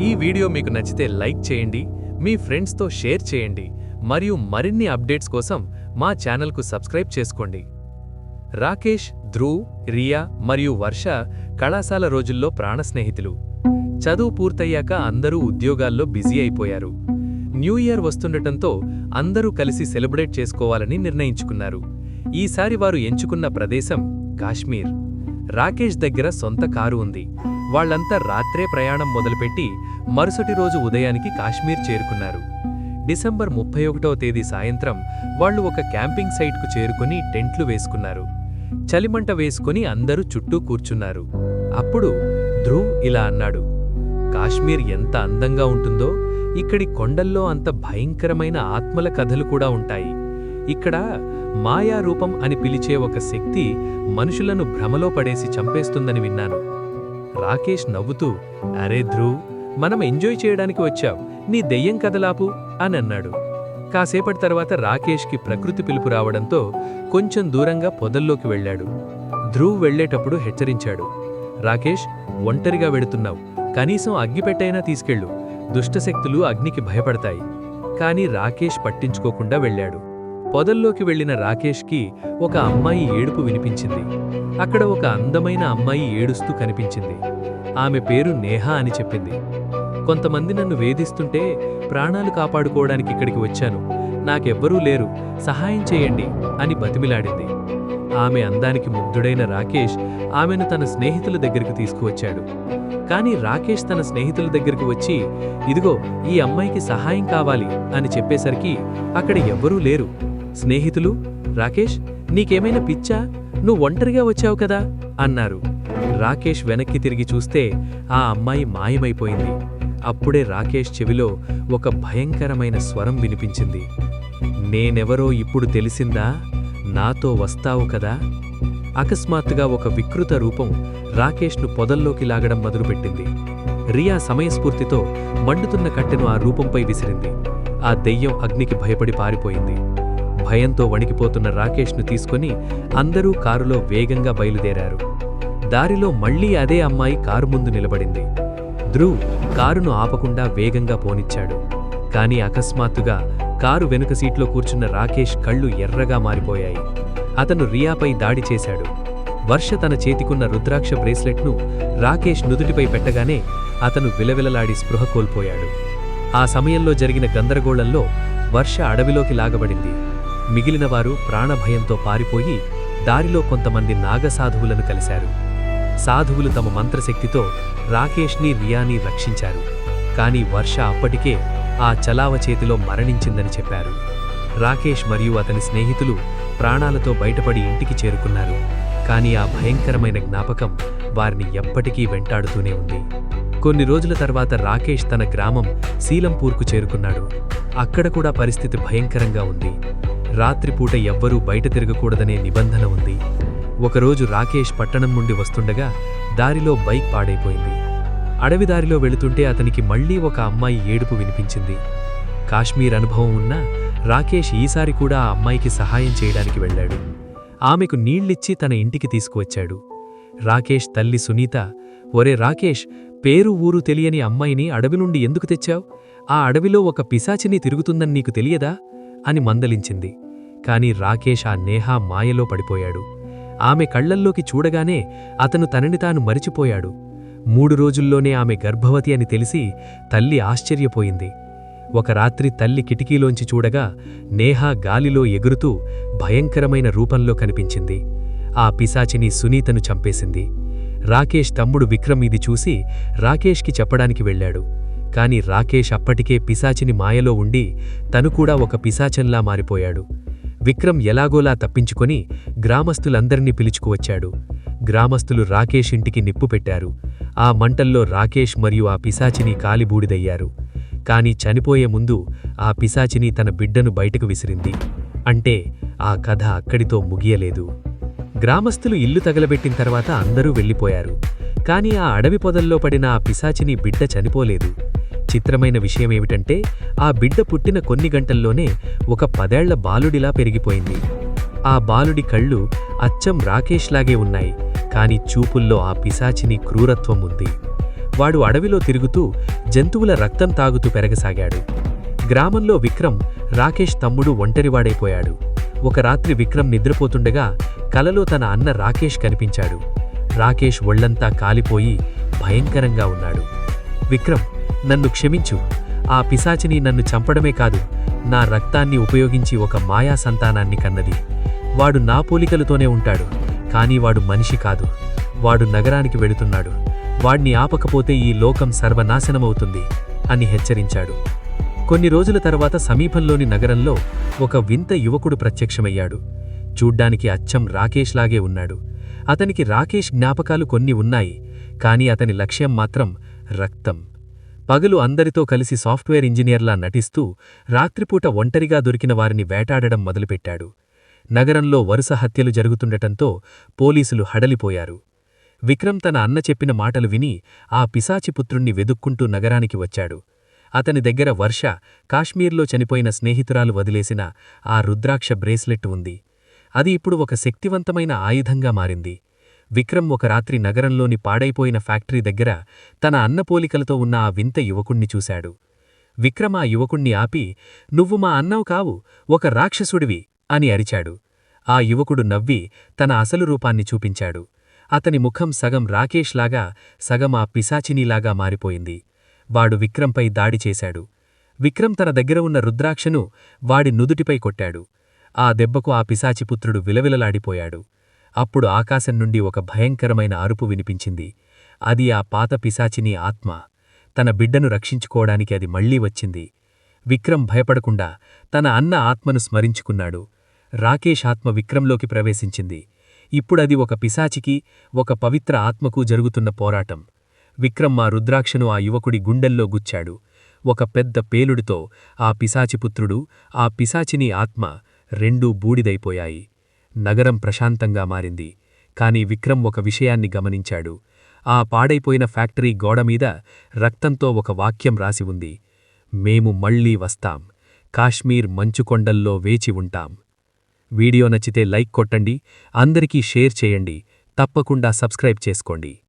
ఈ వీడియో మీకు నచ్చితే లైక్ చేయండి, మీ ఫ్రెండ్స్తో షేర్ చేయండి మరియు మరిన్ని అప్డేట్స్ కోసం మా ఛానల్కు సబ్స్క్రైబ్ చేసుకోండి. రాకేష్, ధ్రువ్, రియా మరియు వర్ష కళాశాల రోజుల్లో ప్రాణ స్నేహితులు. చదువు పూర్తయ్యాక అందరూ ఉద్యోగాల్లో బిజీ అయిపోయారు. న్యూ ఇయర్ వస్తుండటంతో అందరూ కలిసి సెలబ్రేట్ చేసుకోవాలని నిర్ణయించుకున్నారు. ఈసారి వారు ఎంచుకున్న ప్రదేశం కాశ్మీర్. రాకేష్ దగ్గర సొంత కారు ఉంది. వాళ్లంతా రాత్రే ప్రయాణం మొదలుపెట్టి మరుసటి రోజు ఉదయానికి కాశ్మీర్ చేరుకున్నారు. డిసెంబర్ 31వ తేదీ సాయంత్రం వాళ్లు ఒక క్యాంపింగ్ సైట్కు చేరుకుని టెంట్లు వేసుకున్నారు. చలిమంట వేసుకుని అందరూ చుట్టూ కూర్చున్నారు. అప్పుడు ధ్రువ్ ఇలా అన్నాడు, కాశ్మీర్ ఎంత అందంగా ఉంటుందో, ఇక్కడి కొండల్లో అంత భయంకరమైన ఆత్మల కథలు కూడా ఉంటాయి. ఇక్కడ మాయారూపం అని పిలిచే ఒక శక్తి మనుషులను భ్రమలో పడేసి చంపేస్తుందని విన్నాను. రాకేష్ నవ్వుతూ, అరే ధ్రువ్, మనం ఎంజాయ్ చేయడానికి వచ్చావ్, నీ దెయ్యం కథలాపు అని అన్నాడు. కాసేపటి తర్వాత రాకేష్కి ప్రకృతి పిలుపు రావడంతో కొంచెం దూరంగా పొదల్లోకి వెళ్లాడు. ధ్రువ్ వెళ్లేటప్పుడు హెచ్చరించాడు, రాకేష్, ఒంటరిగా వెడుతున్నావు, కనీసం అగ్గిపెట్టైనా తీసుకెళ్ళు, దుష్టశక్తులు అగ్నికి భయపడతాయి. కాని రాకేష్ పట్టించుకోకుండా వెళ్లాడు. పొదల్లోకి వెళ్లిన రాకేష్కి ఒక అమ్మాయి ఏడుపు వినిపించింది. అక్కడ ఒక అందమైన అమ్మాయి ఏడుస్తూ కనిపించింది. ఆమె పేరు నేహా అని చెప్పింది. కొంతమంది నన్ను వేధిస్తుంటే ప్రాణాలు కాపాడుకోవడానికి ఇక్కడికి వచ్చాను, నాకెవ్వరూ లేరు, సహాయం చేయండి అని బతిమిలాడింది. ఆమె అందానికి ముగ్ధుడైన రాకేష్ ఆమెను తన స్నేహితుల దగ్గరికి తీసుకువచ్చాడు. కాని రాకేష్ తన స్నేహితుల దగ్గరికి వచ్చి, ఇదిగో ఈ అమ్మాయికి సహాయం కావాలి అని చెప్పేసరికి అక్కడ ఎవ్వరూ లేరు. స్నేహితులు, రాకేష్, నీకేమైనా పిచ్చా, నువ్వు ఒంటరిగా వచ్చావు కదా అన్నారు. రాకేష్ వెనక్కి తిరిగి చూస్తే ఆ అమ్మాయి మాయమైపోయింది. అప్పుడే రాకేష్ చెవిలో ఒక భయంకరమైన స్వరం వినిపించింది. నేనెవరో ఇప్పుడు తెలిసిందా, నాతో వస్తావు కదా. అకస్మాత్తుగా ఒక వికృత రూపం రాకేష్ను పొదల్లోకి లాగడం మొదలుపెట్టింది. రియా సమయస్ఫూర్తితో మండుతున్న కట్టెను ఆ రూపంపై విసిరింది. ఆ దెయ్యం అగ్నికి భయపడి పారిపోయింది. భయంతో వణికిపోతున్న రాకేష్ను తీసుకుని అందరూ కారులో వేగంగా బయలుదేరారు. దారిలో మళ్లీ అదే అమ్మాయి కారు ముందు నిలబడింది. ధ్రువ్ కారును ఆపకుండా వేగంగా పోనిచ్చాడు. కాని అకస్మాత్తుగా కారు వెనుక సీట్లో కూర్చున్న రాకేష్ కళ్ళు ఎర్రగా మారిపోయాయి. అతను రియాపై దాడి చేశాడు. వర్ష తన చేతికున్న రుద్రాక్ష బ్రేస్లెట్ను రాకేష్ నుదుటిపై పెట్టగానే అతను విలవిలలాడి స్పృహ కోల్పోయాడు. ఆ సమయంలో జరిగిన గందరగోళంలో వర్ష అడవిలోకి లాగబడింది. మిగిలినవారు ప్రాణభయంతో పారిపోయి దారిలో కొంతమంది నాగసాధువులను కలిశారు. సాధువులు తమ మంత్రశక్తితో రాకేష్ని, రియాని రక్షించారు. కాని వర్ష అప్పటికే ఆ చలావ చేతిలో మరణించిందని చెప్పారు. రాకేష్ మరియు అతని స్నేహితులు ప్రాణాలతో బయటపడి ఇంటికి చేరుకున్నారు. కాని ఆ భయంకరమైన జ్ఞాపకం వారిని ఎప్పటికీ వెంటాడుతూనే ఉంది. కొన్ని రోజుల తర్వాత రాకేష్ తన గ్రామం సీలంపూర్కు చేరుకున్నాడు. అక్కడ కూడా పరిస్థితి భయంకరంగా ఉంది. రాత్రిపూట ఎవ్వరూ బయట తిరగకూడదనే నిబంధన ఉంది. ఒకరోజు రాకేష్ పట్టణం నుండి వస్తుండగా దారిలో బైక్ పాడైపోయింది. అడవి దారిలో వెళుతుంటే అతనికి మళ్లీ ఒక అమ్మాయి ఏడుపు వినిపించింది. కాశ్మీర్ అనుభవం ఉన్న రాకేష్ ఈసారి కూడా ఆ అమ్మాయికి సహాయం చేయడానికి వెళ్లాడు. ఆమెకు నీళ్లిచ్చి తన ఇంటికి తీసుకువచ్చాడు. రాకేష్ తల్లి సునీత, ఒరే రాకేష్, పేరు ఊరు తెలియని అమ్మాయిని అడవి నుండి ఎందుకు తెచ్చావ్? ఆ అడవిలో ఒక పిశాచిని తిరుగుతుందని నీకు తెలియదా అని మందలించింది. కాని రాకేష్ ఆ నేహా మాయలో పడిపోయాడు. ఆమె కళ్లల్లోకి చూడగానే అతను తనని తాను మరిచిపోయాడు. 3 రోజుల్లోనే ఆమె గర్భవతి అని తెలిసి తల్లి ఆశ్చర్యపోయింది. ఒక రాత్రి తల్లి కిటికీలోంచి చూడగా నేహా గాలిలో ఎగురుతూ భయంకరమైన రూపంలో కనిపించింది. ఆ పిశాచిని సునీతను చంపేసింది. రాకేష్ తమ్ముడు విక్రమ్ ఇది చూసి రాకేష్కి చెప్పడానికి వెళ్లాడు. కాని రాకేష్ అప్పటికే పిశాచిని మాయలో ఉండి తను కూడా ఒక పిశాచంలా మారిపోయాడు. విక్రమ్ ఎలాగోలా తప్పించుకొని గ్రామస్తులందరినీ పిలుచుకువచ్చాడు. గ్రామస్తులు రాకేష్ ఇంటికి నిప్పు పెట్టారు. ఆ మంటల్లో రాకేష్ మరియు ఆ పిశాచిని కాలిబూడిదయ్యారు. కాని చనిపోయే ముందు ఆ పిశాచిని తన బిడ్డను బయటకు విసిరింది. అంటే ఆ కథ అక్కడితో ముగియలేదు. గ్రామస్తులు ఇల్లు తగలబెట్టిన తర్వాత అందరూ వెళ్ళిపోయారు. కాని ఆ అడవి పొదల్లో పడిన ఆ పిశాచిని బిడ్డ చనిపోలేదు. చిత్రమైన విషయమేమిటంటే ఆ బిడ్డ పుట్టిన కొన్ని గంటల్లోనే ఒక 10 ఏళ్ల బాలుడిలా పెరిగిపోయింది. ఆ బాలుడి కళ్ళు అచ్చం రాకేష్లాగే ఉన్నాయి. కాని చూపుల్లో ఆ పిశాచిని క్రూరత్వం ఉంది. వాడు అడవిలో తిరుగుతూ జంతువుల రక్తం తాగుతూ పెరగసాగాడు. గ్రామంలో విక్రమ్, రాకేష్ తమ్ముడు ఒంటరివాడైపోయాడు. ఒక రాత్రి విక్రమ్ నిద్రపోతుండగా కలలో తన అన్న రాకేష్ కనిపించాడు. రాకేష్ ఒళ్లంతా కాలిపోయి భయంకరంగా ఉన్నాడు. విక్రమ్, నన్ను క్షమించు. ఆ పిశాచిని నన్ను చంపడమే కాదు, నా రక్తాన్ని ఉపయోగించి ఒక మాయా సంతానాన్ని కన్నది. వాడు నా పోలికలతోనే ఉంటాడు, కానీ వాడు మనిషి కాదు. వాడు నగరానికి వెళుతున్నాడు. వాడ్ని ఆపకపోతే ఈ లోకం సర్వనాశనమవుతుంది అని హెచ్చరించాడు. కొన్ని రోజుల తర్వాత సమీపంలోని నగరంలో ఒక వింత యువకుడు ప్రత్యక్షమయ్యాడు. చూడ్డానికి అచ్చం రాకేష్ లాగే ఉన్నాడు. అతనికి రాకేష్ జ్ఞాపకాలు కొన్ని ఉన్నాయి, కానీ అతని లక్ష్యం మాత్రం రక్తం. పగలు అందరితో కలిసి సాఫ్ట్వేర్ ఇంజనీర్లా నటిస్తూ రాత్రిపూట ఒంటరిగా దొరికిన వారిని వేటాడడం మొదలుపెట్టాడు. నగరంలో వరుస హత్యలు జరుగుతుండటంతో పోలీసులు హడలిపోయారు. విక్రమ్ తన అన్న చెప్పిన మాటలు విని ఆ పిశాచిపుత్రుణ్ణి వెదుక్కుంటూ నగరానికి వచ్చాడు. అతని దగ్గర వర్ష, కాశ్మీర్లో చనిపోయిన స్నేహితురాలు వదిలేసిన ఆ రుద్రాక్ష బ్రేస్లెట్ ఉంది. అది ఇప్పుడు ఒక శక్తివంతమైన ఆయుధంగా మారింది. విక్రమ్ ఒక రాత్రి నగరంలోని పాడైపోయిన ఫ్యాక్టరీ దగ్గర తన అన్న పోలికలతో ఉన్న ఆ వింత యువకుణ్ణి చూశాడు. విక్రమ్ ఆ యువకుణ్ణి ఆపి, "నువ్వు మా అన్నవు కావు, ఒక రాక్షసుడివి" అని అరిచాడు. ఆ యువకుడు నవ్వి తన అసలు రూపాన్ని చూపించాడు. అతని ముఖం సగం రాకేష్ లాగా, సగం ఆ పిశాచినీలాగా మారిపోయింది. వాడు విక్రమ్పై దాడి చేశాడు. విక్రమ్ తన దగ్గర ఉన్న రుద్రాక్షను వాడి నుదుటిపై కొట్టాడు. ఆ దెబ్బకు ఆ పిశాచిపుత్రుడు విలవిలలాడిపోయాడు. అప్పుడు ఆకాశం నుండి ఒక భయంకరమైన అరుపు వినిపించింది. అది ఆ పాత పిశాచిని ఆత్మ. తన బిడ్డను రక్షించుకోవడానికి అది మళ్లీ వచ్చింది. విక్రమ్ భయపడకుండా తన అన్న ఆత్మను స్మరించుకున్నాడు. రాకేష్ ఆత్మ విక్రమ్లోకి ప్రవేశించింది. ఇప్పుడది ఒక పిశాచికి, ఒక పవిత్ర ఆత్మకు జరుగుతున్న పోరాటం. విక్రమ్ ఆ రుద్రాక్షను ఆ యువకుడి గుండెల్లో గుచ్చాడు. ఒక పెద్ద పేలుడుతో ఆ పిశాచిపుత్రుడు, ఆ పిశాచిని ఆత్మ రెండూ బూడిదైపోయాయి. నగరం ప్రశాంతంగా మారింది. కాని విక్రమ్ ఒక విషయాన్ని గమనించాడు. ఆ పాడైపోయిన ఫ్యాక్టరీ గోడమీద రక్తంతో ఒక వాక్యం రాసి ఉంది: "మేము మళ్లీ వస్తాం. కాశ్మీర్ మంచుకొండల్లో వేచి ఉంటాం." వీడియో నచ్చితే లైక్ కొట్టండి, అందరికీ షేర్ చేయండి, తప్పకుండా సబ్స్క్రైబ్ చేసుకోండి.